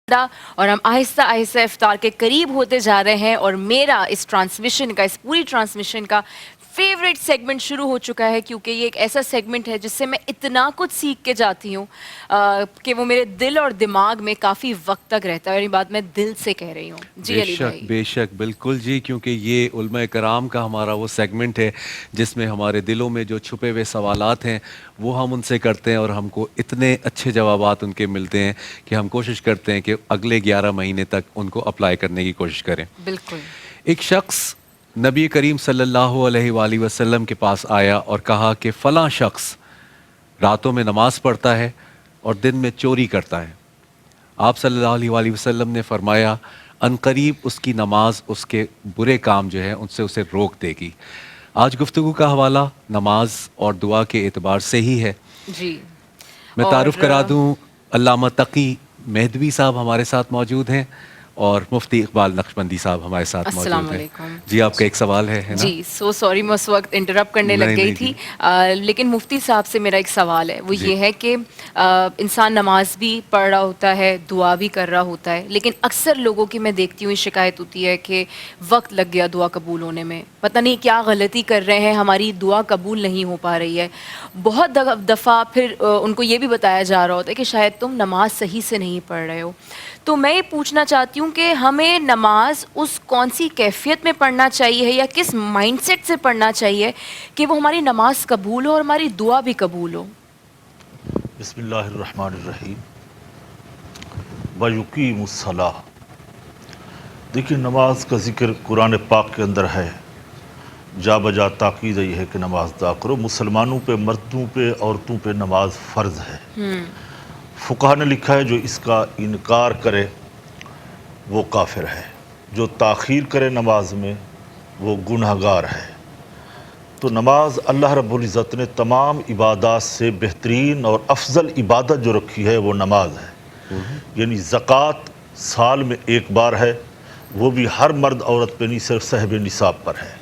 اور ہم آہستہ آہستہ افطار کے قریب ہوتے جا رہے ہیں اور میرا اس ٹرانسمیشن کا اس پوری ٹرانسمیشن کا فیوریٹ سیگمنٹ شروع ہو چکا ہے، کیونکہ یہ ایک ایسا سیگمنٹ ہے جس سے میں اتنا کچھ سیکھ کے جاتی ہوں کہ وہ میرے دل اور دماغ میں کافی وقت تک رہتا ہے، اور یہ بات میں دل سے کہہ رہی ہوں۔ جی علی بھائی۔ بے شک بالکل جی، کیونکہ یہ علماء کرام کا ہمارا وہ سیگمنٹ ہے جس میں ہمارے دلوں میں جو چھپے ہوئے سوالات ہیں وہ ہم ان سے کرتے ہیں، اور ہم کو اتنے اچھے جوابات ان کے ملتے ہیں کہ ہم کوشش کرتے ہیں کہ اگلے 11 مہینے تک ان کو اپلائی کرنے کی کوشش کریں۔ بالکل۔ ایک شخص نبی کریم صلی اللہ علیہ وآلہ وسلم کے پاس آیا اور کہا کہ فلاں شخص راتوں میں نماز پڑھتا ہے اور دن میں چوری کرتا ہے۔ آپ صلی اللہ علیہ وآلہ وسلم نے فرمایا عنقریب اس کی نماز اس کے برے کام جو ہے ان سے اسے روک دے گی۔ آج گفتگو کا حوالہ نماز اور دعا کے اعتبار سے ہی ہے۔ جی میں تعارف کرا دوں، علامہ تقی مہدوی صاحب ہمارے ساتھ موجود ہیں اور مفتی اقبال نقشبندی صاحب ہمارے ساتھ السلام موجود ہیں۔ علیکم۔ جی آپ کا ایک سوال ہے نا؟ جی سوری میں اس وقت انٹرپٹ کرنے لگ گئی تھی، لیکن مفتی صاحب سے میرا ایک سوال ہے، وہ یہ ہے کہ انسان نماز بھی پڑھ رہا ہوتا ہے، دعا بھی کر رہا ہوتا ہے، لیکن اکثر لوگوں کی میں دیکھتی ہوں شکایت ہوتی ہے کہ وقت لگ گیا دعا قبول ہونے میں، پتہ نہیں کیا غلطی کر رہے ہیں، ہماری دعا قبول نہیں ہو پا رہی ہے۔ بہت دفعہ پھر ان کو یہ بھی بتایا جا رہا ہوتا ہے کہ شاید تم نماز صحیح سے نہیں پڑھ رہے ہو۔ تو میں یہ پوچھنا چاہتی ہوں کہ ہمیں نماز اس کون سی کیفیت میں پڑھنا چاہیے یا کس مائنڈ سیٹ سے پڑھنا چاہیے کہ وہ ہماری نماز قبول ہو اور ہماری دعا بھی قبول ہو؟ بسم اللہ الرحمن الرحیم وَيُقِيمُ الصَّلَاةَ۔ دیکھیے نماز کا ذکر قرآن پاک کے اندر ہے، جا بجا تاکید یہ ہے کہ نماز ادا کرو۔ مسلمانوں پہ، مردوں پہ، عورتوں پہ نماز فرض ہے۔ فقہا نے لکھا ہے جو اس کا انکار کرے وہ کافر ہے، جو تاخیر کرے نماز میں وہ گنہگار ہے۔ تو نماز اللہ رب العزت نے تمام عبادات سے بہترین اور افضل عبادت جو رکھی ہے وہ نماز ہے۔ یعنی زکوٰۃ سال میں ایک بار ہے، وہ بھی ہر مرد عورت پہ نہیں، صرف صاحب نصاب پر ہے۔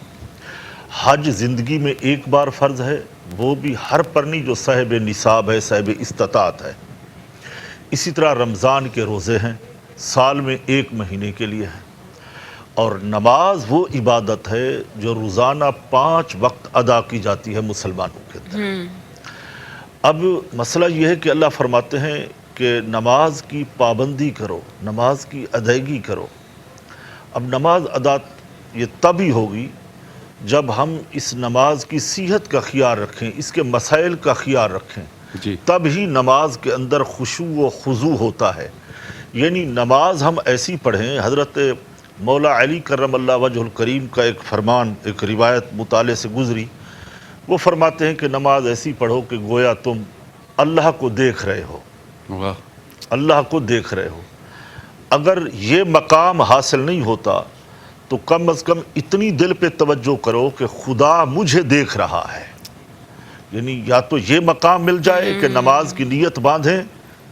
حج زندگی میں ایک بار فرض ہے، وہ بھی ہر پر نہیں، جو صاحب نصاب ہے، صاحب استطاعت ہے۔ اسی طرح رمضان کے روزے ہیں، سال میں ایک مہینے کے لیے ہیں۔ اور نماز وہ عبادت ہے جو روزانہ 5 وقت ادا کی جاتی ہے مسلمانوں کے اندر۔ اب مسئلہ یہ ہے کہ اللہ فرماتے ہیں کہ نماز کی پابندی کرو، نماز کی ادائیگی کرو۔ اب نماز ادا یہ تب ہی ہوگی جب ہم اس نماز کی صحت کا خیال رکھیں، اس کے مسائل کا خیال رکھیں، جی تب ہی نماز کے اندر خشوع و خضوع ہوتا ہے۔ یعنی نماز ہم ایسی پڑھیں، حضرت مولا علی کرم اللہ وجہ الکریم کا ایک فرمان، ایک روایت مطالعے سے گزری، وہ فرماتے ہیں کہ نماز ایسی پڑھو کہ گویا تم اللہ کو دیکھ رہے ہو، واہ، اللہ کو دیکھ رہے ہو۔ اگر یہ مقام حاصل نہیں ہوتا تو کم از کم اتنی دل پہ توجہ کرو کہ خدا مجھے دیکھ رہا ہے۔ یعنی یا تو یہ مقام مل جائے کہ نماز کی نیت باندھیں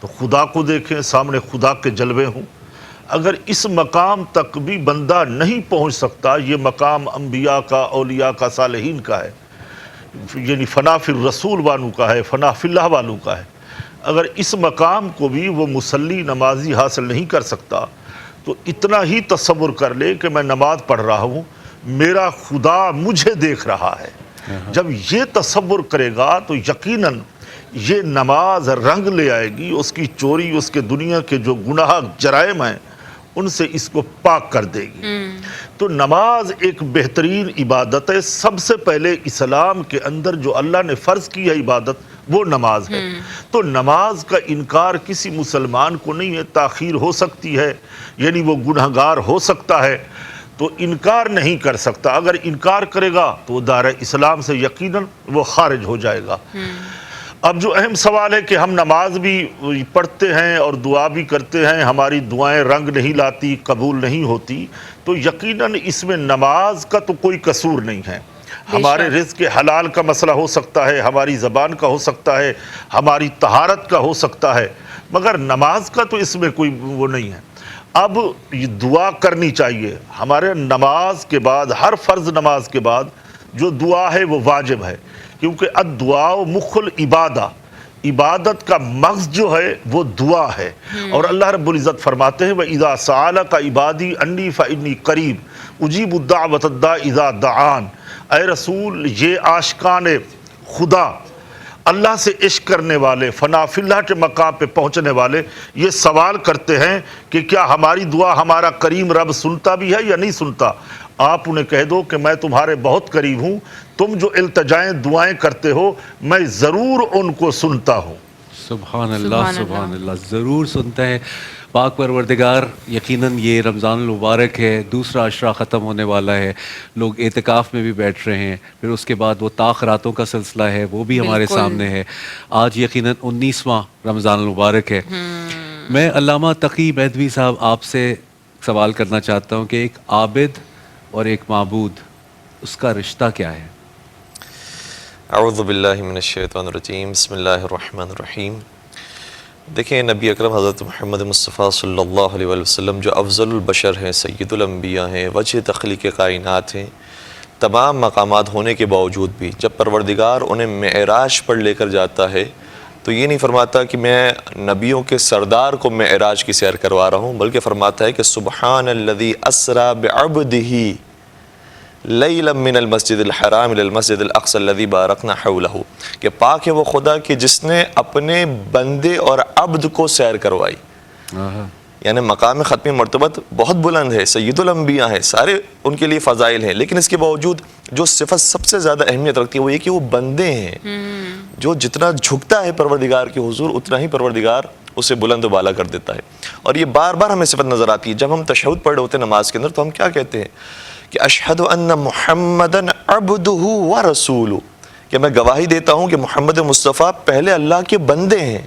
تو خدا کو دیکھیں، سامنے خدا کے جلوے ہوں۔ اگر اس مقام تک بھی بندہ نہیں پہنچ سکتا، یہ مقام انبیاء کا، اولیاء کا، صالحین کا ہے، یعنی فنا فی الرسول والوں کا ہے، فنا فی اللہ والوں کا ہے۔ اگر اس مقام کو بھی وہ مصلی نمازی حاصل نہیں کر سکتا تو اتنا ہی تصور کر لے کہ میں نماز پڑھ رہا ہوں، میرا خدا مجھے دیکھ رہا ہے۔ جب یہ تصور کرے گا تو یقیناً یہ نماز رنگ لے آئے گی، اس کی چوری، اس کے دنیا کے جو گناہ جرائم ہیں ان سے اس کو پاک کر دے گی۔ تو نماز ایک بہترین عبادت ہے۔ سب سے پہلے اسلام کے اندر جو اللہ نے فرض کی ہے عبادت وہ نماز ہے۔ تو نماز کا انکار کسی مسلمان کو نہیں ہے، تاخیر ہو سکتی ہے، یعنی وہ گنہگار ہو سکتا ہے، تو انکار نہیں کر سکتا۔ اگر انکار کرے گا تو وہ دائرہ اسلام سے یقیناً وہ خارج ہو جائے گا۔ اب جو اہم سوال ہے کہ ہم نماز بھی پڑھتے ہیں اور دعا بھی کرتے ہیں، ہماری دعائیں رنگ نہیں لاتی، قبول نہیں ہوتی، تو یقیناً اس میں نماز کا تو کوئی قصور نہیں ہے۔ ہمارے رزق حلال کا مسئلہ ہو سکتا ہے، ہماری زبان کا ہو سکتا ہے، ہماری طہارت کا ہو سکتا ہے، مگر نماز کا تو اس میں کوئی وہ نہیں ہے۔ اب یہ دعا کرنی چاہیے ہمارے نماز کے بعد، ہر فرض نماز کے بعد جو دعا ہے وہ واجب ہے، کیونکہ الدعاء مخ العبادہ، عبادت کا مغز جو ہے وہ دعا ہے، اور اللہ رب العزت فرماتے ہیں وَإِذَا سَأَلَكَ عِبَادِي أَنِّي فَإِنِّي قَرِيب أُجِيبُ الدَّعْوَةَ الدَّاعِ إِذَا دَعَانِ۔ اے رسول، یہ عاشقان خدا، اللہ سے عشق کرنے والے، فنا فی اللہ کے مقام پہ پہنچنے والے، یہ سوال کرتے ہیں کہ کیا ہماری دعا ہمارا کریم رب سنتا بھی ہے یا نہیں سنتا؟ آپ انہیں کہہ دو کہ میں تمہارے بہت قریب ہوں، تم جو التجائیں دعائیں کرتے ہو میں ضرور ان کو سنتا ہوں۔ سبحان اللہ، سبحان اللہ، ضرور سنتا ہے پاک پروردگار۔ یقیناً یہ رمضان المبارک ہے، دوسرا عشرہ ختم ہونے والا ہے، لوگ اعتکاف میں بھی بیٹھ رہے ہیں، پھر اس کے بعد وہ طاق راتوں کا سلسلہ ہے، وہ بھی ہمارے سامنے ہے۔ آج یقیناً 19واں رمضان المبارک ہے۔ میں علامہ تقی بیدوی صاحب آپ سے سوال کرنا چاہتا ہوں کہ ایک عابد اور ایک معبود، اس کا رشتہ کیا ہے؟ اعوذ باللہ من الشیطان الرجیم، بسم اللہ الرحمن الرحیم۔ دیکھیں، نبی اکرم حضرت محمد مصطفیٰ صلی اللہ علیہ وسلم جو افضل البشر ہیں، سید الانبیاء ہیں، وجہ تخلیق کائنات ہیں، تمام مقامات ہونے کے باوجود بھی جب پروردگار انہیں معراج پر لے کر جاتا ہے تو یہ نہیں فرماتا کہ میں نبیوں کے سردار کو معراج کی سیر کروا رہا ہوں، بلکہ فرماتا ہے کہ سبحان الذی اسریٰ بعبدہ لیلا من المسجد الحرام الی المسجد الاقصی الذی بارکنا حولہ، کہ پاک ہے وہ خدا کہ جس نے اپنے بندے اور عبد کو سیر کروائی۔ یعنی مقام ختمی مرتبت بہت بلند ہے، سید الانبیاء ہیں، سارے ان کے لیے فضائل ہیں، لیکن اس کے باوجود جو صفت سب سے زیادہ اہمیت رکھتی ہے وہ یہ کہ وہ بندے ہیں۔ جو جتنا جھکتا ہے پروردگار کے حضور اتنا ہی پروردگار اسے بلند و بالا کر دیتا ہے، اور یہ بار بار ہمیں صفت نظر آتی ہے۔ جب ہم تشہد پڑھ رہے ہوتے ہیں نماز کے اندر تو ہم کیا کہتے ہیں کہ اشہد ان محمدن عبدہ و رسولہ، کہ میں گواہی دیتا ہوں کہ محمد مصطفیٰ پہلے اللہ کے بندے ہیں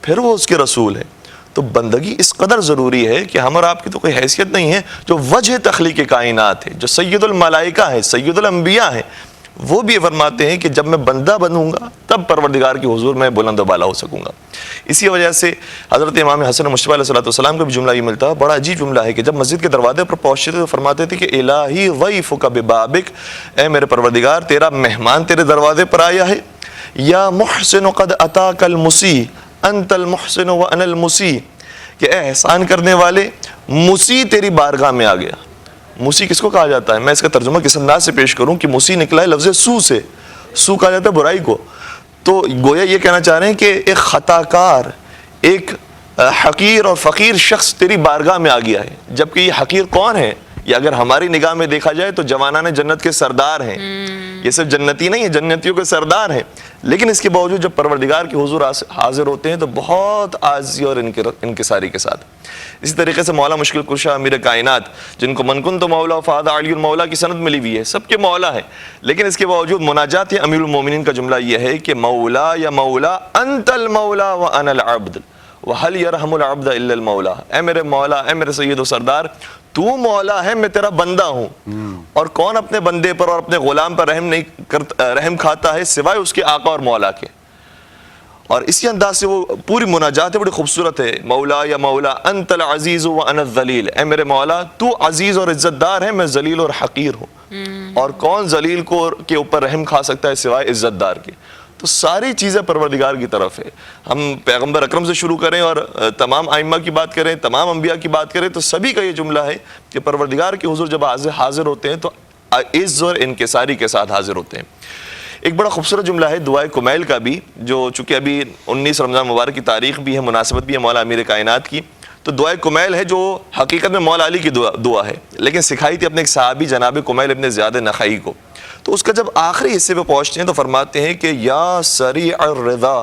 پھر وہ اس کے رسول ہیں۔ تو بندگی اس قدر ضروری ہے کہ ہم اور آپ کی تو کوئی حیثیت نہیں ہے، جو وجہ تخلیق کائنات ہے، جو سید الملائکہ ہے، سید الانبیاء ہیں، وہ بھی فرماتے ہیں کہ جب میں بندہ بنوں گا تب پروردگار کے حضور میں بلند و بالا ہو سکوں گا۔ اسی وجہ سے حضرت امام حسن مشتبہ علیہ السلام کا بھی جملہ یہ ملتا ہے، بڑا عجیب جملہ ہے، کہ جب مسجد کے دروازے پر پہنچتے تھے تو فرماتے تھے کہ الہی ضیفک ببابک، اے میرے پروردگار تیرا مہمان تیرے دروازے پر آیا ہے۔ یا محسن قد اتاک المسیء انت المحسن وانا المسیء، کہ اے احسان کرنے والے، مسیء تیری بارگاہ میں آ گیا۔ مسیء کس کو کہا جاتا ہے؟ میں اس کا ترجمہ کس انداز سے پیش کروں کہ مسیء نکلا ہے لفظ سو سے، سو کہا جاتا ہے برائی کو، تو گویا یہ کہنا چاہ رہے ہیں کہ ایک خطا کار، ایک حقیر اور فقیر شخص تیری بارگاہ میں آ گیا ہے۔ جبکہ یہ حقیر کون ہے؟ یہ اگر ہماری نگاہ میں دیکھا جائے تو جوانان جنت کے سردار ہیں، یہ صرف جنتی نہیں ہے، جنتیوں کے سردار ہیں، لیکن اس کے باوجود جب پروردگار کے حضور حاضر ہوتے ہیں تو بہت عاجزی اور انکساری کے ساتھ۔ اسی طریقے سے مولا مشکل کشا امیر کائنات، جن کو من کنت مولا فہذا علی المولا کی سند ملی ہوئی ہے، سب کے مولا ہیں، لیکن اس کے باوجود مناجات امیر المومنین کا جملہ یہ ہے کہ مولا یا مولا انت المولا وانا العبد وَهَلْ يَرْحَمُ الْعَبْدَ إِلَّا الْمَوْلَى، اے میرے مولا، اے میرے سید و سردار، تو مولا ہے، میں تیرا بندہ ہوں، اور کون اپنے بندے پر اور اپنے غلام پر رحم کھاتا ہے سوائے اس کے آقا اور مولا کے۔ اور اسی انداز سے وہ پوری مناجات ہے، بڑی خوبصورت ہے، مولا یا مولا انت العزیز وانا الذلیل، اے میرے مولا تو عزیز اور عزت دار ہے، میں ذلیل اور حقیر ہوں، اور کون ذلیل کے اوپر رحم کھا سکتا ہے سوائے عزت دار کے۔ تو ساری چیزیں پروردگار کی طرف ہے۔ ہم پیغمبر اکرم سے شروع کریں اور تمام ائمہ کی بات کریں، تمام انبیاء کی بات کریں، تو سبھی کا یہ جملہ ہے کہ پروردگار کے حضور جب حاضر ہوتے ہیں تو عز اور انکساری کے ساتھ حاضر ہوتے ہیں۔ ایک بڑا خوبصورت جملہ ہے دعائے کمیل کا بھی، جو چونکہ ابھی 19 رمضان مبارک کی تاریخ بھی ہے، مناسبت بھی ہے مولا امیر کائنات کی، تو دعائے کمیل ہے جو حقیقت میں مولا علی کی دعا ہے، لیکن سکھائی تھی اپنے ایک صحابی جناب کمیل ابن زیاد نخعی کو۔ تو اس کا جب آخری حصے پہ پہنچتے ہیں تو فرماتے ہیں کہ یا سریع الرضا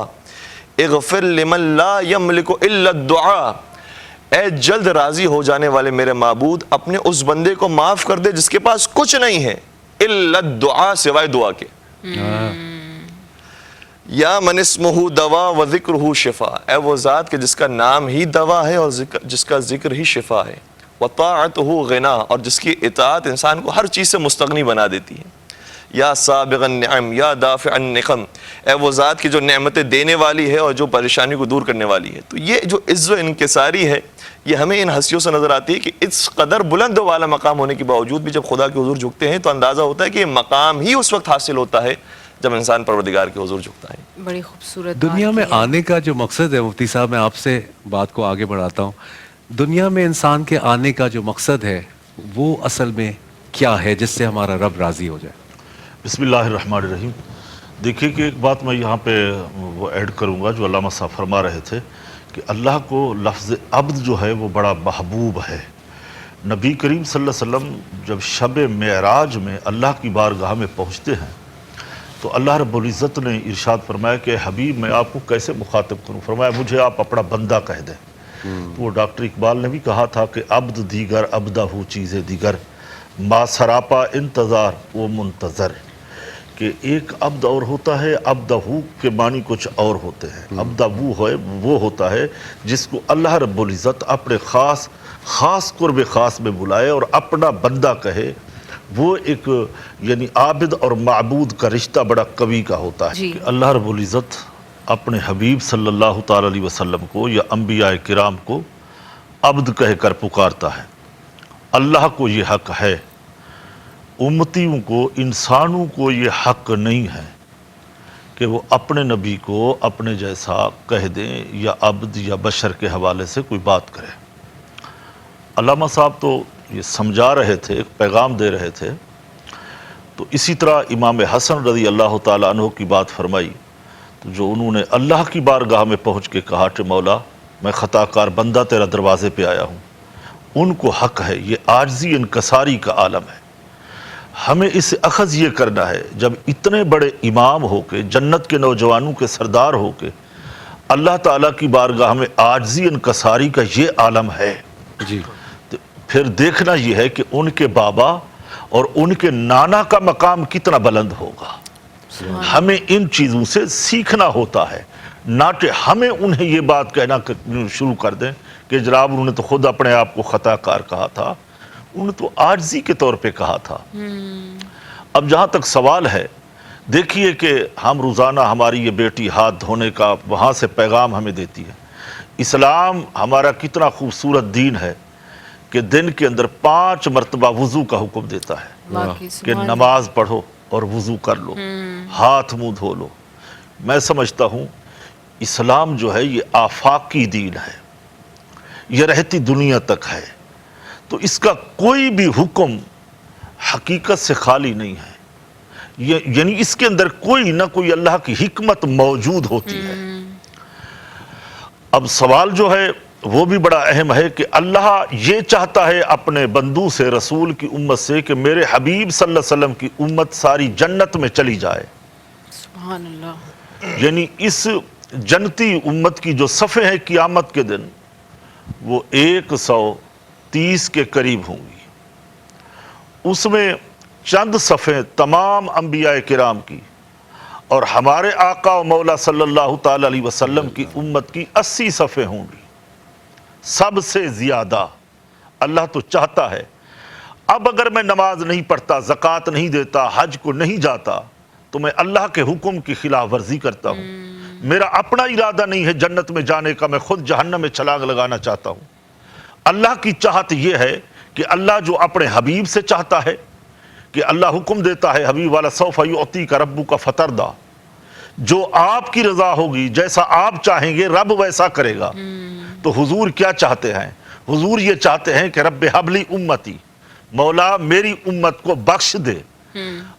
اغفر لمن لا یملک الا الدعاء، اے جلد راضی ہو جانے والے میرے معبود، اپنے اس بندے کو معاف کر دے جس کے پاس کچھ نہیں ہے الا الدعاء، سوائے دعا کے۔ یا من اسمہ دوا و ذکرہ شفا، اے وہ ذات کہ جس کا نام ہی دوا ہے اور جس کا ذکر ہی شفا ہے، وطاعتہ غنا، اور جس کی اطاعت انسان کو ہر چیز سے مستغنی بنا دیتی ہے۔ یا سابغ النعم یا دافع النقم، اے وہ ذات کی جو نعمتیں دینے والی ہے اور جو پریشانی کو دور کرنے والی ہے۔ تو یہ جو عز و انکساری ہے یہ ہمیں ان ہستیوں سے نظر آتی ہے کہ اس قدر بلند و والا مقام ہونے کے باوجود بھی جب خدا کے حضور جھکتے ہیں تو اندازہ ہوتا ہے کہ یہ مقام ہی اس وقت حاصل ہوتا ہے جب انسان پروردگار کے حضور جھکتا ہے۔ بڑی خوبصورت دنیا بات میں کی ہے۔ آنے کا جو مقصد ہے مفتی صاحب، میں آپ سے بات کو آگے بڑھاتا ہوں، دنیا میں انسان کے آنے کا جو مقصد ہے وہ اصل میں کیا ہے جس سے ہمارا رب راضی ہو جائے؟ بسم اللہ الرحمن الرحیم۔ دیکھیے کہ ایک بات میں یہاں پہ وہ ایڈ کروں گا جو علامہ صاحب فرما رہے تھے کہ اللہ کو لفظ عبد جو ہے وہ بڑا محبوب ہے۔ نبی کریم صلی اللہ علیہ وسلم جب شب معراج میں اللہ کی بارگاہ میں پہنچتے ہیں تو اللہ رب العزت نے ارشاد فرمایا کہ حبیب میں آپ کو کیسے مخاطب کروں؟ فرمایا مجھے آپ اپنا بندہ کہہ دیں۔ تو وہ ڈاکٹر اقبال نے بھی کہا تھا کہ عبد دیگر عبدہ چیز دیگر، ما سراپا انتظار وہ منتظر، کہ ایک عبد اور ہوتا ہے، عبدہ کے معنی کچھ اور ہوتے ہیں۔ عبدہ وہ ہوتا ہے جس کو اللہ رب العزت اپنے خاص قرب خاص میں بلائے اور اپنا بندہ کہے۔ وہ ایک یعنی عابد اور معبود کا رشتہ بڑا قوی کا ہوتا ہے جی۔ کہ اللہ رب العزت اپنے حبیب صلی اللہ تعالی علیہ وسلم کو یا انبیاء کرام کو عبد کہہ کر پکارتا ہے۔ اللہ کو یہ حق ہے، امتیوں کو، انسانوں کو یہ حق نہیں ہے کہ وہ اپنے نبی کو اپنے جیسا کہہ دیں یا عبد یا بشر کے حوالے سے کوئی بات کرے۔ علامہ صاحب تو یہ سمجھا رہے تھے، ایک پیغام دے رہے تھے، تو اسی طرح امام حسن رضی اللہ تعالیٰ عنہ کی بات فرمائی، تو جو انہوں نے اللہ کی بارگاہ میں پہنچ کے کہا کہ مولا میں خطا کار بندہ تیرا دروازے پہ آیا ہوں، ان کو حق ہے، یہ عاجزی انکساری کا عالم ہے۔ ہمیں اس اخذ یہ کرنا ہے جب اتنے بڑے امام ہو کے، جنت کے نوجوانوں کے سردار ہو کے اللہ تعالیٰ کی بارگاہ میں عاجزی انکساری کا یہ عالم ہے، جی، تو پھر دیکھنا یہ ہے کہ ان کے بابا اور ان کے نانا کا مقام کتنا بلند ہوگا۔ ہمیں ان چیزوں سے سیکھنا ہوتا ہے، نہ کہ ہمیں انہیں یہ بات کہنا شروع کر دیں کہ جناب انہوں نے تو خود اپنے آپ کو خطا کار کہا تھا، انہوں نے تو عاجزی کے طور پہ کہا تھا۔ اب جہاں تک سوال ہے، دیکھیے کہ ہم روزانہ ہماری یہ بیٹی ہاتھ دھونے کا وہاں سے پیغام ہمیں دیتی ہے۔ اسلام ہمارا کتنا خوبصورت دین ہے کہ دن کے اندر 5 مرتبہ وضو کا حکم دیتا ہے واقعی کہ سبحان اللہ۔ نماز پڑھو اور وضو کر لو، ہاتھ منہ دھو لو۔ میں سمجھتا ہوں اسلام جو ہے یہ آفاقی دین ہے، یہ رہتی دنیا تک ہے، تو اس کا کوئی بھی حکم حقیقت سے خالی نہیں ہے، یعنی اس کے اندر کوئی نہ کوئی اللہ کی حکمت موجود ہوتی ہے۔ اب سوال جو ہے وہ بھی بڑا اہم ہے کہ اللہ یہ چاہتا ہے اپنے بندوں سے، رسول کی امت سے، کہ میرے حبیب صلی اللہ علیہ وسلم کی امت ساری جنت میں چلی جائے۔ سبحان اللہ۔ یعنی اس جنتی امت کی جو صفیں ہیں قیامت کے دن وہ 130 کے قریب ہوں گی، اس میں چند صفیں تمام انبیاء کرام کی اور ہمارے آقا و مولا صلی اللہ تعالی علیہ وسلم کی امت کی 80 صفیں ہوں گی، سب سے زیادہ۔ اللہ تو چاہتا ہے اب اگر میں نماز نہیں پڑھتا، زکوٰۃ نہیں دیتا، حج کو نہیں جاتا، تو میں اللہ کے حکم کی خلاف ورزی کرتا ہوں، میرا اپنا ارادہ نہیں ہے جنت میں جانے کا، میں خود جہنم میں چھلانگ لگانا چاہتا ہوں۔ اللہ کی چاہت یہ ہے کہ اللہ جو اپنے حبیب سے چاہتا ہے کہ اللہ حکم دیتا ہے حبیب والا سوف یعطیک ربک فترضی، جو آپ کی رضا ہوگی، جیسا آپ چاہیں گے رب ویسا کرے گا۔ تو حضور کیا چاہتے ہیں؟ حضور یہ چاہتے ہیں کہ رب حبلی امتی، مولا میری امت کو بخش دے۔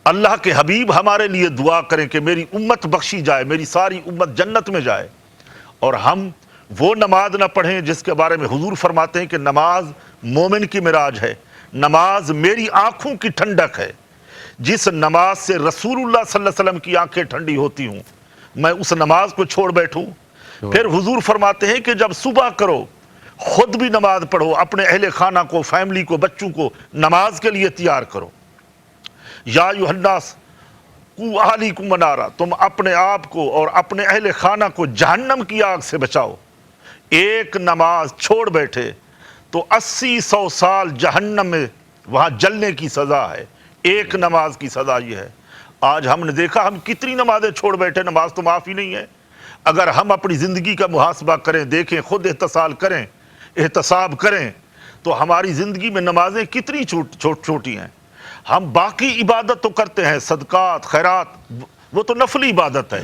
اللہ کے حبیب ہمارے لیے دعا کریں کہ میری امت بخشی جائے، میری ساری امت جنت میں جائے، اور ہم وہ نماز نہ پڑھیں جس کے بارے میں حضور فرماتے ہیں کہ نماز مومن کی معراج ہے، نماز میری آنکھوں کی ٹھنڈک ہے، جس نماز سے رسول اللہ صلی اللہ علیہ وسلم کی آنکھیں ٹھنڈی ہوتی ہوں، میں اس نماز کو چھوڑ بیٹھوں؟ پھر حضور فرماتے ہیں کہ جب صبح کرو خود بھی نماز پڑھو، اپنے اہل خانہ کو، فیملی کو، بچوں کو نماز کے لیے تیار کرو۔ یا ایھا الناس قوا اہلیکم نارا، تم اپنے آپ کو اور اپنے اہل خانہ کو جہنم کی آگ سے بچاؤ۔ ایک نماز چھوڑ بیٹھے تو 80-100 سال جہنم میں وہاں جلنے کی سزا ہے، ایک نماز کی سزا یہ ہے۔ آج ہم نے دیکھا ہم کتنی نمازیں چھوڑ بیٹھے، نماز تو معافی نہیں ہے۔ اگر ہم اپنی زندگی کا محاسبہ کریں، دیکھیں، خود احتساب کریں تو ہماری زندگی میں نمازیں کتنی چھوٹی ہیں۔ ہم باقی عبادت تو کرتے ہیں، صدقات، خیرات، وہ تو نفلی عبادت ہے.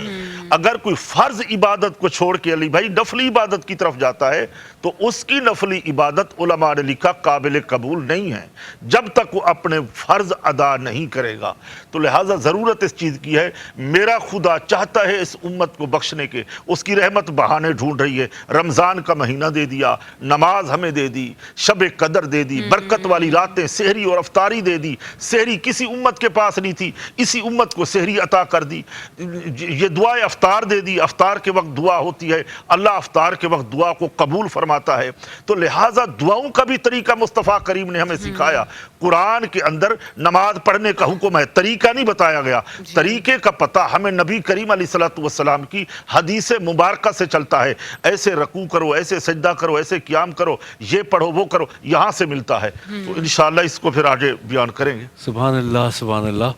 اگر کوئی فرض عبادت کو چھوڑ کے علی بھائی نفلی عبادت کی طرف جاتا ہے تو اس کی نفلی عبادت علماء نے لکھا قابل قبول نہیں ہے جب تک وہ اپنے فرض ادا نہیں کرے گا. تو لہٰذا ضرورت اس چیز کی ہے, میرا خدا چاہتا ہے اس امت کو بخشنے کے, اس کی رحمت بہانے ڈھونڈ رہی ہے. رمضان کا مہینہ دے دیا, نماز ہمیں دے دی, شب قدر دے دی, برکت والی راتیں, سحری اور افطاری دے دی. سحری کسی امت کے پاس نہیں تھی, اسی امت کو سحری عطا کر دی. یہ دعائے افطار دے دی, افطار کے وقت دعا ہوتی ہے, اللہ افطار کے وقت دعا کو قبول فرماتا ہے. تو لہٰذا دعاؤں کا بھی طریقہ مصطفیٰ کریم نے ہمیں سکھایا. قرآن کے اندر نماز پڑھنے کا حکم ہے, طریقہ نہیں بتایا گیا. طریقے کا پتہ ہمیں نبی کریم علیہ الصلوۃ والسلام کی حدیث مبارکہ سے چلتا ہے. ایسے رکوع کرو, ایسے سجدہ کرو, ایسے قیام کرو, یہ پڑھو, وہ کرو, یہاں سے ملتا ہے. تو انشاءاللہ اس کو پھر آگے بیان کریں گے. سبحان اللہ, سبحان اللہ.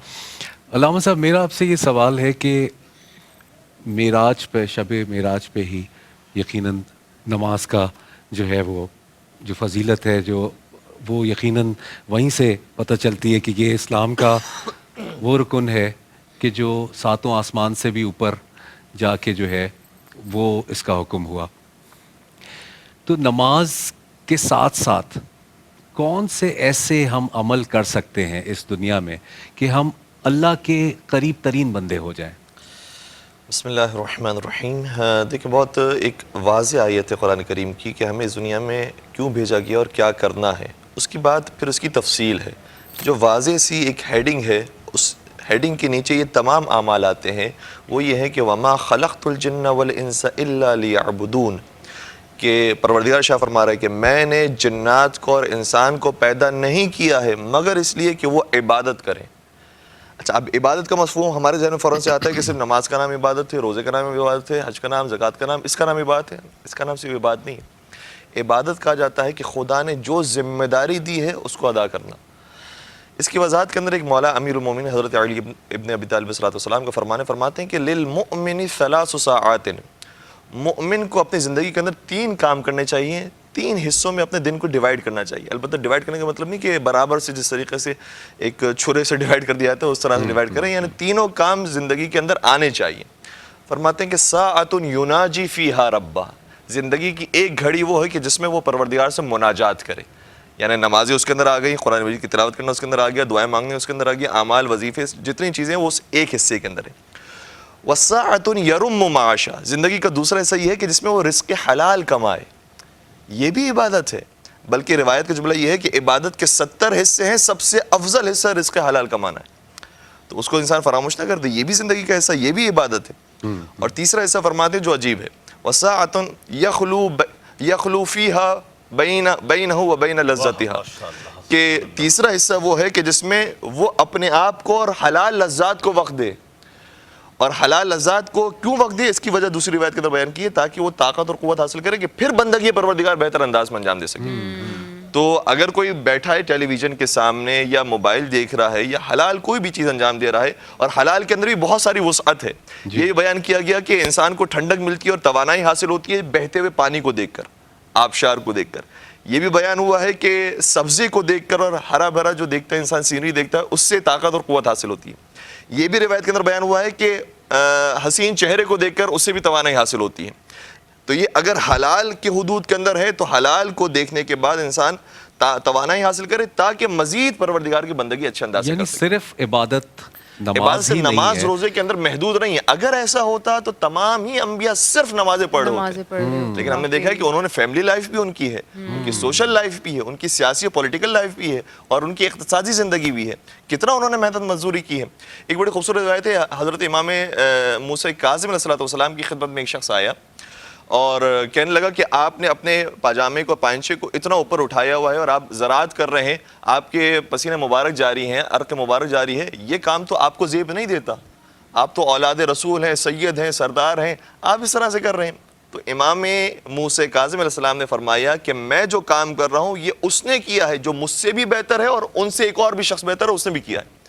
علامہ صاحب, میرا آپ سے یہ سوال ہے کہ معراج پہ, شب معراج پہ ہی یقیناً نماز کا جو ہے وہ جو فضیلت ہے, جو وہ یقیناً وہیں سے پتہ چلتی ہے کہ یہ اسلام کا وہ رکن ہے کہ جو 7 آسمان سے بھی اوپر جا کے جو ہے وہ اس کا حکم ہوا. تو نماز کے ساتھ ساتھ کون سے ایسے ہم عمل کر سکتے ہیں اس دنیا میں کہ ہم اللہ کے قریب ترین بندے ہو جائیں؟ بسم اللہ الرحمن الرحیم. دیکھیں, بہت ایک واضح آیت ہے قرآن کریم کی کہ ہمیں اس دنیا میں کیوں بھیجا گیا اور کیا کرنا ہے. اس کے بعد پھر اس کی تفصیل ہے. جو واضح سی ایک ہیڈنگ ہے, اس ہیڈنگ کے نیچے یہ تمام اعمال آتے ہیں. وہ یہ ہے کہ وَمَا خَلَقْتُ الْجِنَّ وَالْإِنسَ إِلَّا لِيَعْبُدُونَ, کہ پروردگار شاہ فرما رہا ہے کہ میں نے جنات کو اور انسان کو پیدا نہیں کیا ہے مگر اس لیے کہ وہ عبادت کریں. اچھا, اب عبادت کا مفہوم ہمارے ذہن میں فوراً سے آتا ہے کہ صرف نماز کا نام عبادت ہے, روزے کا نام عبادت ہے, حج کا نام, زکوٰۃ کا نام, اس کا نام عبادت ہے. اس کا نام صرف عبادت نہیں ہے. عبادت کہا جاتا ہے کہ خدا نے جو ذمہ داری دی ہے اس کو ادا کرنا. اس کی وضاحت کے اندر ایک مولا امیر المومنین حضرت علی ابن ابی طالب علیہ السلام کا فرماتے ہیں کہ للمؤمن 3 ساعات, مؤمن کو اپنی زندگی کے اندر 3 کام کرنے چاہیے, 3 حصوں میں اپنے دن کو ڈیوائیڈ کرنا چاہیے. البتہ ڈیوائیڈ کرنے کا مطلب نہیں کہ برابر سے جس طریقے سے ایک چھرے سے ڈیوائیڈ کر دیا جاتا ہے اس طرح سے ڈیوائیڈ کریں, یعنی تینوں کام زندگی کے اندر آنے چاہیے. فرماتے ہیں کہ ساعۃ یناجی فیہا ربہ, زندگی کی ایک گھڑی وہ ہے کہ جس میں وہ پروردگار سے مناجات کرے. یعنی نمازیں اس کے اندر آ گئی, قرآن مجید کی تلاوت کرنا اس کے اندر آ گیا, دعائیں مانگنے اس کے اندر آ گیا, اعمال, وظیفے, جتنی چیزیں وہ اس ایک حصے کے اندر ہیں. وَسَاعَةٌ يَرُمُّ مَعَاشًا, زندگی کا دوسرا حصہ یہ ہے کہ جس میں وہ رزق حلال کمائے. یہ بھی عبادت ہے, بلکہ روایت کا جملہ یہ ہے کہ عبادت کے 70 حصے ہیں, سب سے افضل حصہ رزق حلال کمانا ہے. تو اس کو انسان فراموش نہ کر دے, یہ بھی زندگی کا حصہ, یہ بھی عبادت ہے. اور تیسرا حصہ فرماتے ہیں جو عجیب ہے, وَسَاعَةٌ يَخْلُو فِيهَا بَيْنَهُ وَبَيْنَ لَذَّتِهَا, کہ تیسرا حصہ وہ ہے کہ جس میں وہ اپنے آپ کو اور حلال لذات کو وقت دے. اور حلال لذات کو کیوں وقت دے, اس کی وجہ دوسری روایت کے اندر بیان کی ہے تاکہ وہ طاقت اور قوت حاصل کرے کہ پھر بندگی پروردگار بہتر انداز میں انجام دے سکے. تو اگر کوئی بیٹھا ہے ٹیلی ویژن کے سامنے یا موبائل دیکھ رہا ہے یا حلال کوئی بھی چیز انجام دے رہا ہے, اور حلال کے اندر بھی بہت ساری وسعت ہے. یہ بیان کیا گیا کہ انسان کو ٹھنڈک ملتی ہے اور توانائی حاصل ہوتی ہے بہتے ہوئے پانی کو دیکھ کر, آبشار کو دیکھ کر. یہ بھی بیان ہوا ہے کہ سبزی کو دیکھ کر اور ہرا بھرا جو دیکھتا ہے انسان, سینری دیکھتا ہے, اس سے طاقت اور قوت حاصل ہوتی ہے. یہ بھی روایت کے اندر بیان ہوا ہے کہ حسین چہرے کو دیکھ کر اس سے بھی توانائی حاصل ہوتی ہے. تو یہ اگر حلال کے حدود کے اندر ہے تو حلال کو دیکھنے کے بعد انسان توانائی حاصل کرے تاکہ مزید پروردگار کی بندگی اچھے انداز سے کر سکے. صرف عبادت عبادت سے ہی نہیں نماز ہے, روزے کے اندر محدود نہیں ہے. اگر ایسا ہوتا تو تمام ہی انبیاء صرف نمازیں پڑھ رہے ہوتے. لیکن ہم نے دیکھا ہے کہ انہوں نے فیملی لائف بھی ان کی ہے, ان کی سوشل لائف بھی ہے, ان کی سیاسی اور پولیٹیکل لائف بھی ہے, اور ان کی اقتصادی زندگی بھی ہے. کتنا انہوں نے محنت مزدوری کی ہے. ایک بڑی خوبصورت روایت ہے, حضرت امام موسیٰ کاظم علیہ السلام کی خدمت میں ایک شخص آیا اور کہنے لگا کہ آپ نے اپنے پاجامے کو, پائنچے کو اتنا اوپر اٹھایا ہوا ہے اور آپ زراعت کر رہے ہیں, آپ کے پسینے مبارک جاری ہیں, عرق مبارک جاری ہے, یہ کام تو آپ کو زیب نہیں دیتا, آپ تو اولاد رسول ہیں, سید ہیں, سردار ہیں, آپ اس طرح سے کر رہے ہیں. تو امام موسیٰ کاظم علیہ السلام نے فرمایا کہ میں جو کام کر رہا ہوں یہ اس نے کیا ہے جو مجھ سے بھی بہتر ہے, اور ان سے ایک اور بھی شخص بہتر ہے, اس نے بھی کیا ہے.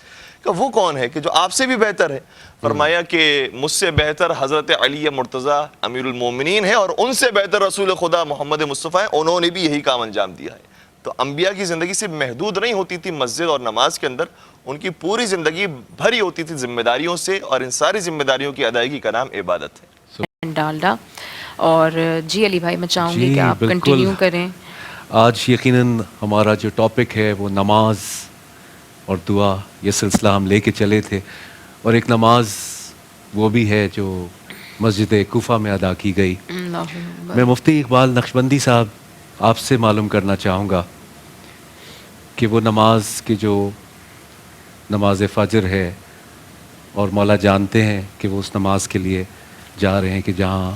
کہ وہ کون ہے کہ جو آپ سے بھی بہتر ہے؟ فرمایا کہ مجھ سے بہتر حضرت علی مرتضیٰ امیر المومنین ہے, اور ان سے بہتر رسول خدا محمد مصطفیٰ ہے, انہوں نے بھی یہی کام انجام دیا ہے. تو انبیاء کی زندگی صرف محدود نہیں ہوتی تھی مسجد اور نماز کے اندر، ان کی پوری زندگی بھری ہوتی تھی ذمہ داریوں سے، اور ان ساری ذمہ داریوں کی ادائیگی کا نام عبادت ہے۔ ڈالڈا۔ اور جی علی بھائی میں چاہوں گی جی، کہ آپ بالکل۔ کنٹینیو کریں۔ آج یقیناً ہمارا جو ٹاپک ہے وہ نماز اور دعا، یہ سلسلہ ہم لے کے چلے تھے، اور ایک نماز وہ بھی ہے جو مسجد کوفہ میں ادا کی گئی۔ اللہ اکبر۔ میں مفتی اقبال نقشبندی صاحب آپ سے معلوم کرنا چاہوں گا کہ وہ نماز کی جو نماز فجر ہے، اور مولا جانتے ہیں کہ وہ اس نماز کے لیے جا رہے ہیں کہ جہاں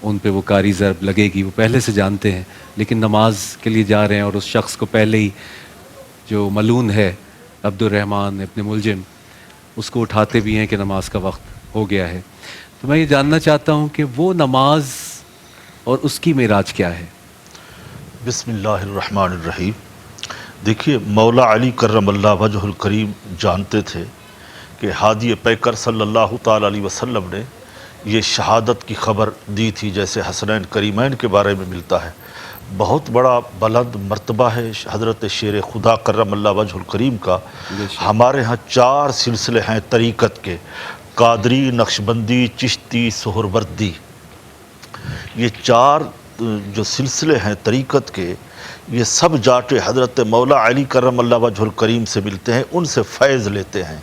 ان پہ وہ کاری ضرب لگے گی، وہ پہلے سے جانتے ہیں، لیکن نماز کے لیے جا رہے ہیں، اور اس شخص کو پہلے ہی جو ملعون ہے عبد الرحمن ابن ملجم، اس کو اٹھاتے بھی ہیں کہ نماز کا وقت ہو گیا ہے۔ تو میں یہ جاننا چاہتا ہوں کہ وہ نماز اور اس کی معراج کیا ہے؟ بسم اللہ الرحمن الرحیم۔ دیکھیے، مولا علی کرم اللہ وجہ الکریم جانتے تھے کہ ہادی پیکر صلی اللہ تعالیٰ علیہ وسلم نے یہ شہادت کی خبر دی تھی، جیسے حسنین کریمین کے بارے میں ملتا ہے۔ بہت بڑا بلند مرتبہ ہے حضرت شیر خدا کرم اللہ وجہ الکریم کا۔ ہمارے ہاں 4 سلسلے ہیں طریقت کے: قادری، نقشبندی، چشتی، سہروردی۔ یہ 4 جو سلسلے ہیں طریقت کے، یہ سب جاٹے حضرت مولا علی کرم اللہ وجہ الکریم سے ملتے ہیں، ان سے فیض لیتے ہیں۔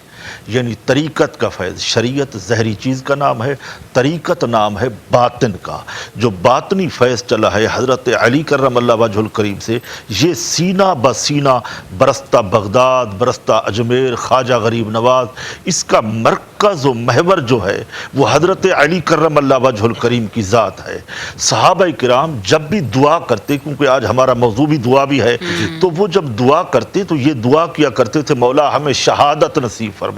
یعنی طریقت کا فیض، شریعت ظاہری چیز کا نام ہے، طریقت نام ہے باطن کا۔ جو باطنی فیض چلا ہے حضرت علی کرم اللہ وجہ الکریم سے، یہ سینہ بسینہ برستہ بغداد، برستہ اجمیر، خواجہ غریب نواز، اس کا مرکز و محور جو ہے وہ حضرت علی کرم اللہ وجہ الکریم کی ذات ہے۔ صحابہ کرام جب بھی دعا کرتے، کیونکہ آج ہمارا موضوع بھی دعا بھی ہے، تو وہ جب دعا کرتے تو یہ دعا کیا کرتے تھے: مولا ہمیں شہادت نصیب فرما۔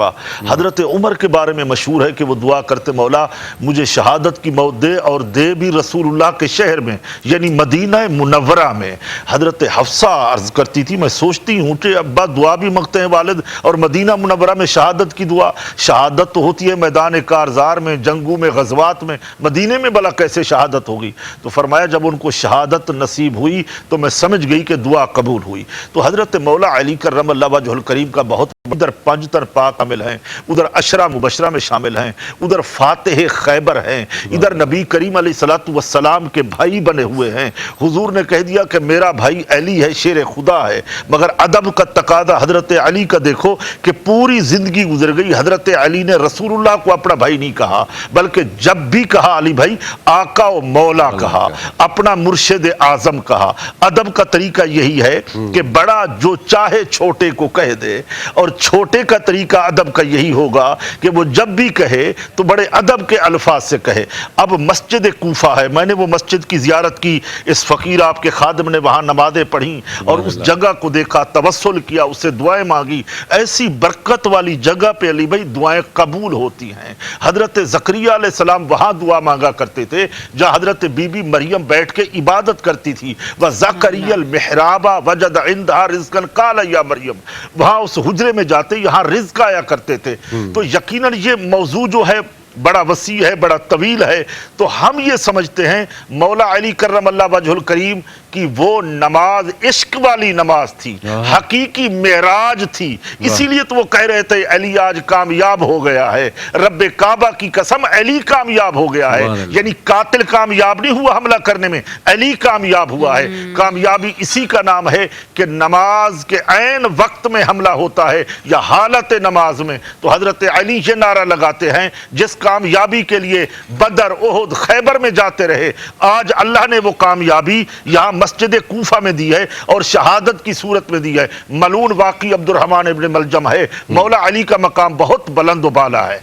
حضرت عمر کے بارے میں مشہور ہے کہ وہ دعا کرتے: مولا مجھے شہادت کی موت دے، اور دے بھی رسول اللہ کے شہر میں، یعنی مدینہ منورہ میں۔ حضرت حفصہ عرض کرتی تھی، میں سوچتی ہوں کہ ابا دعا بھی مانگتے ہیں والد، اور مدینہ منورہ میں شہادت کی دعا۔ شہادت تو ہوتی ہے میدان کارزار میں، جنگوں میں، غزوات میں، مدینے میں بلا کیسے شہادت ہوگی؟ تو فرمایا جب ان کو شہادت نصیب ہوئی تو میں سمجھ گئی کہ دعا قبول ہوئی۔ تو حضرت مولا علی کرم اللہ وجہ الکریم کا بہت، ادھر پنجتر پاک شامل ہیں، ادھر عشرہ مبشرہ میں شامل ہیں، ادھر فاتح خیبر ہیں، ادھر نبی کریم علیہ السلام کے بھائی بنے ہوئے ہیں۔ حضور نے کہہ دیا کہ میرا بھائی علی ہے، شیر خدا ہے، مگر ادب کا تقاضا حضرت علی کا دیکھو کہ پوری زندگی گزر گئی، حضرت علی نے رسول اللہ کو اپنا بھائی نہیں کہا، بلکہ جب بھی کہا علی بھائی، آقا و مولا کہا، اپنا مرشد اعظم کہا۔ ادب کا طریقہ یہی ہے کہ بڑا جو چاہے چھوٹے کو کہہ دے، اور چھوٹے کا طریقہ ادب کا یہی ہوگا کہ وہ جب بھی کہے تو بڑے ادب کے الفاظ سے کہے۔ اب مسجد کوفہ ہے، میں نے وہ مسجد کی زیارت کی، اس فقیر آپ کے خادم نے وہاں نمازیں پڑھیں اور اس جگہ کو دیکھا، توسل کیا، اس سے دعائیں مانگی۔ ایسی برکت والی جگہ پہ علی بھائی دعائیں قبول ہوتی ہیں۔ حضرت زکریا علیہ السلام وہاں دعا مانگا کرتے تھے جہاں حضرت بی بی مریم بیٹھ کے عبادت کرتی تھی۔ وَزَكَرِيَّ الْمِحْرَابَ وَجَدَ عِنْدَهَا رِزْقًا قَالَ يَا مریم، وہاں اس حجرے میں جاتے یہاں رزق آیا کرتے تھے۔ تو یقیناً یہ موضوع جو ہے بڑا وسیع ہے، بڑا طویل ہے، تو ہم یہ سمجھتے ہیں مولا علی کرم اللہ وجہ الکریم کی وہ نماز عشق والی نماز تھی، حقیقی معراج تھی۔ اسی لیے تو وہ کہہ رہے تھے علی آج کامیاب ہو گیا ہے، رب کعبہ کی قسم علی کامیاب ہو گیا ہے۔ یعنی قاتل کامیاب نہیں ہوا حملہ کرنے میں، علی کامیاب ہوا ہے۔ کامیابی اسی کا نام ہے کہ نماز کے عین وقت میں حملہ ہوتا ہے یا حالت نماز میں، تو حضرت علی یہ نعرہ لگاتے ہیں جس کامیابی کے لیے بدر، احد، خیبر میں جاتے رہے، آج اللہ نے وہ کامیابی یہاں مسجد کوفہ میں دی ہے اور شہادت کی صورت میں دی ہے۔ ملعون واقعی عبد الرحمن ابن ملجم ہے۔ مولا علی کا مقام بہت بلند و بالا ہے۔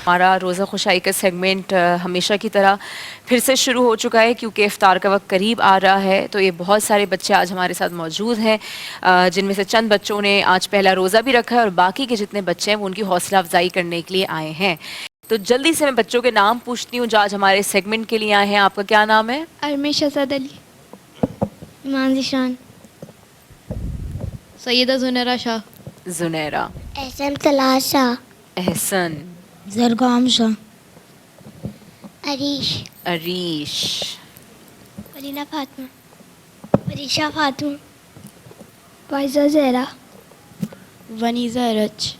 ہمارا روزہ خوشائی کا سیگمنٹ ہمیشہ کی طرح پھر سے شروع ہو چکا ہے، کیونکہ افطار کا وقت قریب آ رہا ہے۔ تو یہ بہت سارے بچے آج ہمارے ساتھ موجود ہیں، جن میں سے چند بچوں نے آج پہلا روزہ بھی رکھا ہے، اور باقی کے جتنے بچے ہیں وہ ان کی حوصلہ افزائی کرنے کے لیے آئے ہیں۔ تو جلدی سے میں بچوں کے نام پوچھتی ہوں جو آج ہمارے سیگمنٹ کے لیے آئے ہیں۔ آپ کا کیا نام ہے؟ ارمیش اسد علی، ایمان ذیشان، سیدہ زنیرہ شاہ، زنیرہ، احسن طلحہ شاہ، احسن، زرگام شاہ، عریش، عریش، ولینا فاطمہ، وریشہ فاطمہ، فائزہ زہرا ونیزہ رچ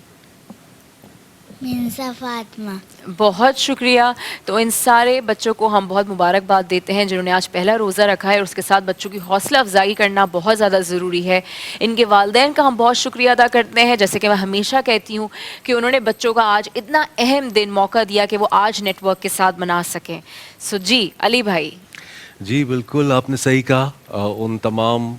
منسا فاطمہ. بہت شکریہ. تو ان سارے بچوں کو ہم بہت مبارکباد دیتے ہیں جنہوں نے آج پہلا روزہ رکھا ہے, اور اس کے ساتھ بچوں کی حوصلہ افزائی کرنا بہت زیادہ ضروری ہے. ان کے والدین کا ہم بہت شکریہ ادا کرتے ہیں, جیسے کہ میں ہمیشہ کہتی ہوں کہ انہوں نے بچوں کا آج اتنا اہم دن موقع دیا کہ وہ آج نیٹ ورک کے ساتھ منا سکیں. جی علی بھائی. جی بالکل آپ نے صحیح کہا. ان تمام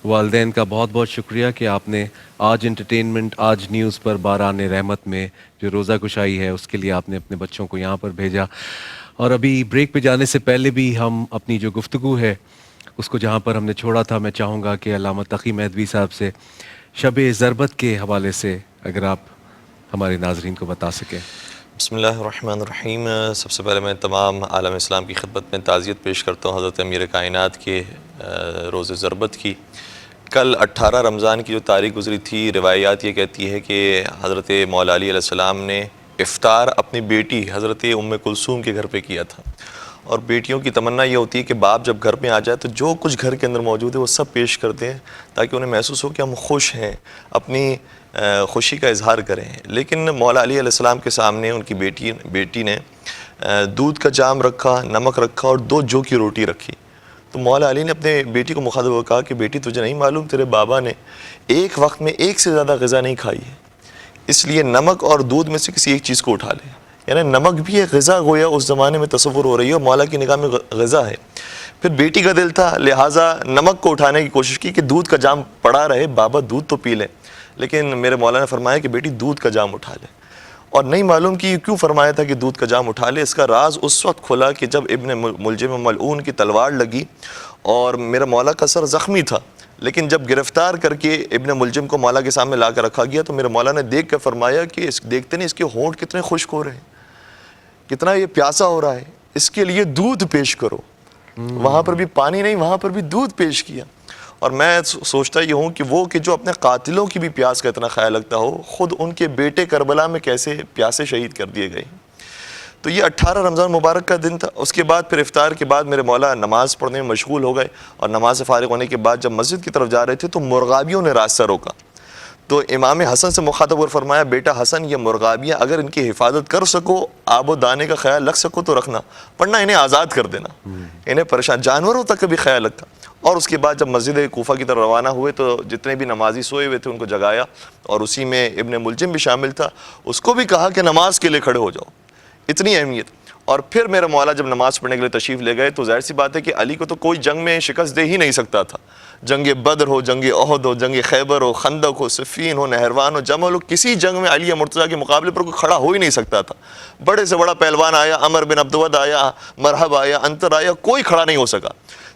والدین کا بہت بہت شکریہ کہ آپ نے آج انٹرٹینمنٹ, آج نیوز پر باران رحمت میں جو روزہ کشائی ہے اس کے لیے آپ نے اپنے بچوں کو یہاں پر بھیجا. اور ابھی بریک پہ جانے سے پہلے بھی ہم اپنی جو گفتگو ہے اس کو جہاں پر ہم نے چھوڑا تھا, میں چاہوں گا کہ علامہ تقی مہدوی صاحب سے شب ضربت کے حوالے سے اگر آپ ہمارے ناظرین کو بتا سکیں. بسم اللہ الرحمن الرحیم. سب سے پہلے میں تمام عالم اسلام کی خدمت میں تعزیت پیش کرتا ہوں حضرت امیر کائنات کے روز ضربت کی. کل 18 رمضان کی جو تاریخ گزری تھی, روایات یہ کہتی ہے کہ حضرت مولا علی علیہ السلام نے افطار اپنی بیٹی حضرت ام کلثوم کے گھر پہ کیا تھا. اور بیٹیوں کی تمنا یہ ہوتی ہے کہ باپ جب گھر میں آ جائے تو جو کچھ گھر کے اندر موجود ہے وہ سب پیش کرتے ہیں تاکہ انہیں محسوس ہو کہ ہم خوش ہیں, اپنی خوشی کا اظہار کریں. لیکن مولا علی علیہ السلام کے سامنے ان کی بیٹی نے دودھ کا جام رکھا, نمک رکھا اور 2 جو کی روٹی رکھی. تو مولا علی نے اپنے بیٹی کو مخاطب ہو کہا کہ بیٹی تجھے نہیں معلوم تیرے بابا نے ایک وقت میں 1 سے زیادہ غذا نہیں کھائی ہے, اس لیے نمک اور دودھ میں سے کسی ایک چیز کو اٹھا لے. یعنی نمک بھی ایک غذا گویا اس زمانے میں تصور ہو رہی ہے اور مولا کی نگاہ میں غذا ہے. پھر بیٹی کا دل تھا, لہٰذا نمک کو اٹھانے کی کوشش کی کہ دودھ کا جام پڑا رہے, بابا دودھ تو پی لیں. لیکن میرے مولا نے فرمایا کہ بیٹی دودھ کا جام اٹھا لے. اور نہیں معلوم کہ کیوں فرمایا تھا کہ دودھ کا جام اٹھا لے. اس کا راز اس وقت کھلا کہ جب ابن ملجم ملعون کی تلوار لگی اور میرا مولا کا سر زخمی تھا, لیکن جب گرفتار کر کے ابن ملجم کو مولا کے سامنے لا کر رکھا گیا تو میرے مولا نے دیکھ کر فرمایا کہ دیکھتے نہیں اس کے ہونٹ کتنے خشک ہو رہے ہیں, کتنا یہ پیاسا ہو رہا ہے, اس کے لیے دودھ پیش کرو. وہاں پر بھی پانی نہیں, وہاں پر بھی دودھ پیش کیا. اور میں سوچتا یہ ہوں کہ وہ کہ جو اپنے قاتلوں کی بھی پیاس کا اتنا خیال رکھتا ہو, خود ان کے بیٹے کربلا میں کیسے پیاسے شہید کر دیے گئے. تو یہ 18 رمضان مبارک کا دن تھا. اس کے بعد پھر افطار کے بعد میرے مولا نماز پڑھنے میں مشغول ہو گئے, اور نماز سے فارغ ہونے کے بعد جب مسجد کی طرف جا رہے تھے تو مرغابیوں نے راستہ روکا. تو امام حسن سے مخاطب اور فرمایا, بیٹا حسن یہ مرغابیاں اگر ان کی حفاظت کر سکو, آب و دانے کا خیال رکھ سکو تو رکھنا, ورنہ انہیں آزاد کر دینا, انہیں پریشان, جانوروں تک کا بھی خیال رکھا. اور اس کے بعد جب مسجد کوفہ کی طرف روانہ ہوئے تو جتنے بھی نمازی سوئے ہوئے تھے ان کو جگایا, اور اسی میں ابن ملجم بھی شامل تھا, اس کو بھی کہا کہ نماز کے لیے کھڑے ہو جاؤ. اتنی اہمیت. اور پھر میرا مولا جب نماز پڑھنے کے لیے تشریف لے گئے تو ظاہر سی بات ہے کہ علی کو تو کوئی جنگ میں شکست دے ہی نہیں سکتا تھا. جنگ بدر ہو, جنگ احد ہو, جنگ خیبر ہو, خندق ہو, صفین ہو, نہروان ہو, جمل ہو, کسی جنگ میں علی مرتضیٰ کے مقابلے پر کوئی کھڑا ہو ہی نہیں سکتا تھا. بڑے سے بڑا پہلوان آیا, عمر بن عبدود آیا, مرحب آیا, انتر آیا, کوئی کھڑا نہیں ہو سکا.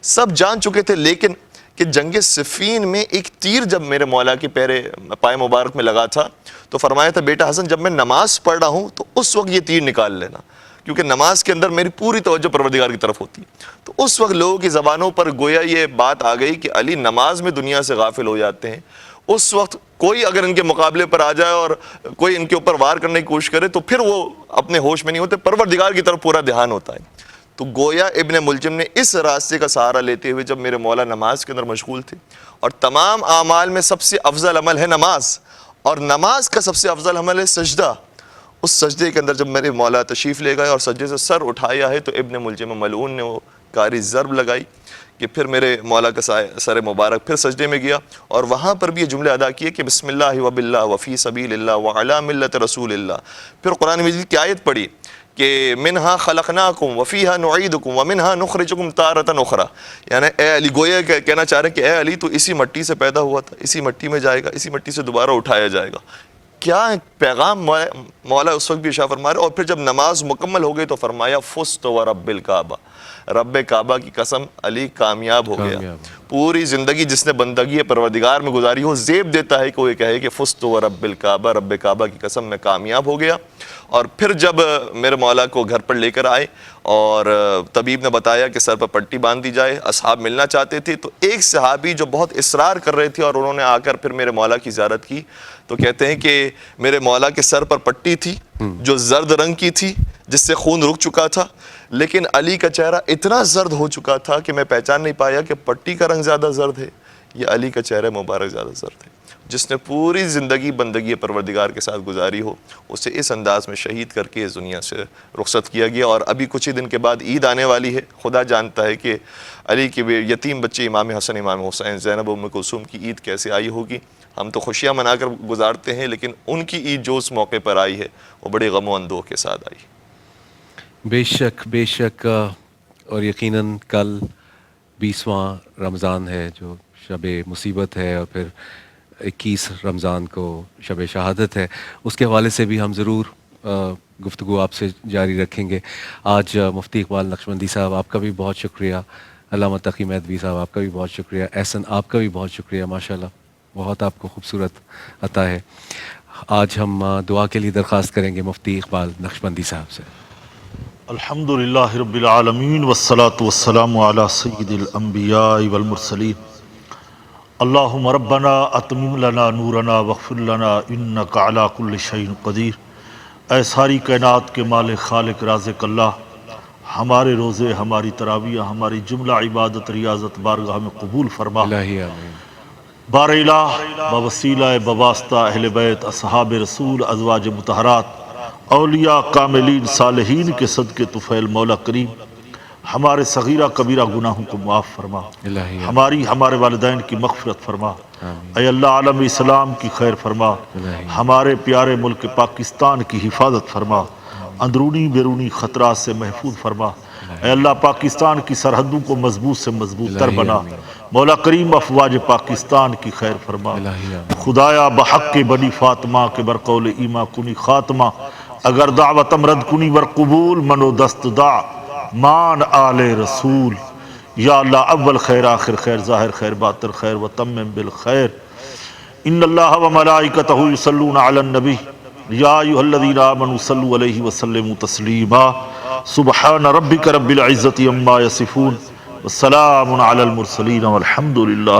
سب جان چکے تھے. لیکن کہ جنگ صفین میں ایک تیر جب میرے مولا کے پائے مبارک میں لگا تھا تو فرمایا تھا, بیٹا حسن جب میں نماز پڑھ رہا ہوں تو اس وقت یہ تیر نکال لینا, کیونکہ نماز کے اندر میری پوری توجہ پروردگار کی طرف ہوتی ہے. تو اس وقت لوگوں کی زبانوں پر گویا یہ بات آ گئی کہ علی نماز میں دنیا سے غافل ہو جاتے ہیں. اس وقت کوئی اگر ان کے مقابلے پر آ جائے اور کوئی ان کے اوپر وار کرنے کی کوشش کرے تو پھر وہ اپنے ہوش میں نہیں ہوتے, پروردگار کی طرف پورا دھیان ہوتا ہے. تو گویا ابن ملجم نے اس راستے کا سہارا لیتے ہوئے جب میرے مولا نماز کے اندر مشغول تھے, اور تمام اعمال میں سب سے افضل عمل ہے نماز, اور نماز کا سب سے افضل عمل ہے سجدہ. اس سجدے کے اندر جب میرے مولا تشریف لے گئے اور سجدے سے سر اٹھایا ہے تو ابن ملجم ملعون نے وہ کاری ضرب لگائی کہ پھر میرے مولا کا سر مبارک پھر سجدے میں گیا, اور وہاں پر بھی یہ جملے ادا کیے کہ بسم اللہ وباللہ وفی سبیل اللہ وعلی ملت رسول اللہ. پھر قرآن مجید کی آیت پڑھی کہ منہا خلقناکم وفیہا نعیدکم ومنہا نخرجکم تارۃ اخری. یعنی اے علی, گویا کہنا چاہ رہے ہیں کہ اے علی تو اسی مٹی سے پیدا ہوا تھا, اسی مٹی میں جائے گا, اسی مٹی سے دوبارہ اٹھایا جائے گا. کیا پیغام مولا اس وقت بھی ارشاد فرما رہے. اور پھر جب نماز مکمل ہو گئی تو فرمایا فزت ورب الکعبہ, رب کعبہ کی قسم علی کامیاب ہو گیا. پوری زندگی جس نے بندگی پروردگار میں گزاری ہو, زیب دیتا ہے کہ وہ یہ کہے کہ فزت ورب الکعبہ, رب کعبہ کی قسم میں کامیاب ہو گیا. اور پھر جب میرے مولا کو گھر پر لے کر آئے اور طبیب نے بتایا کہ سر پر پٹی باندھ دی جائے, اصحاب ملنا چاہتے تھے, تو ایک صحابی جو بہت اصرار کر رہے تھے اور انہوں نے آ کر پھر میرے مولا کی زیارت کی, تو کہتے ہیں کہ میرے مولا کے سر پر پٹی تھی جو زرد رنگ کی تھی, جس سے خون رک چکا تھا, لیکن علی کا چہرہ اتنا زرد ہو چکا تھا کہ میں پہچان نہیں پایا کہ پٹی کا رنگ زیادہ زرد ہے یہ علی کا چہرہ مبارک زیادہ زرد ہے. جس نے پوری زندگی بندگی پروردگار کے ساتھ گزاری ہو اسے اس انداز میں شہید کر کے اس دنیا سے رخصت کیا گیا. اور ابھی کچھ ہی دن کے بعد عید آنے والی ہے. خدا جانتا ہے کہ علی کے یتیم بچے امام حسن امام حسین زینب ام کلثوم کی عید کیسے آئی ہوگی. ہم تو خوشیاں منا کر گزارتے ہیں لیکن ان کی عید جو اس موقع پر آئی ہے وہ بڑے غم و اندوہ کے ساتھ آئی. بے شک اور یقیناً کل 20واں رمضان ہے جو شب مصیبت ہے اور پھر 21 رمضان کو شب شہادت ہے. اس کے حوالے سے بھی ہم ضرور گفتگو آپ سے جاری رکھیں گے. آج مفتی اقبال نقشبندی صاحب آپ کا بھی بہت شکریہ, علامہ تقی مہدوی صاحب آپ کا بھی بہت شکریہ, احسن آپ کا بھی بہت شکریہ. ماشاءاللہ بہت آپ کو خوبصورت عطا ہے. آج ہم دعا کے لیے درخواست کریں گے مفتی اقبال نقشبندی صاحب سے. الحمدللہ رب العالمین والصلاة والسلام علی سید الانبیاء والمرسلین. اللہم ربنا اتمم لنا نورنا واغفر لنا انکا علی کل شیء قدیر. اے ساری کائنات کے مالک خالق رازق اللہ, ہمارے روزے, ہماری تراویح, ہماری جملہ عبادت ریاضت بارگاہ میں قبول فرما. الہی آمین. بار الہ بوسیلہ بواسطہ اہل بیت اصحاب رسول ازواج مطہرات اولیاء کاملین صالحین کے صدقے طفیل مولا کریم ہمارے صغیرہ کبیرہ گناہوں کو معاف فرما. الہی آمین. ہمارے والدین کی مغفرت فرما. آمین. اے اللہ عالم اسلام کی خیر فرما. الہی. ہمارے پیارے ملک پاکستان کی حفاظت فرما. اندرونی بیرونی خطرات سے محفوظ فرما. اے اللہ پاکستان کی سرحدوں کو مضبوط سے مضبوط تر الہی بنا. آمین. مولا کریم افواج پاکستان کی خیر فرما. الہی آمین. خدایا بحق بنی فاطمہ کے برقول ایما کنی خاتمہ, اگر دعوتم رد کنی ور قبول منو دست دا مان آل رسول. یا اللہ اول خیر آخر خیر ظاہر خیر باطن خیر وتمم بالخیر. ان اللہ و ملائکتہ یصلون علی النبی یا ایھا الذین آمنوا صلوا علیہ وسلموا تسلیما. سبحان ربک رب العزة عما یصفون والسلام علی المرسلین والحمد للہ.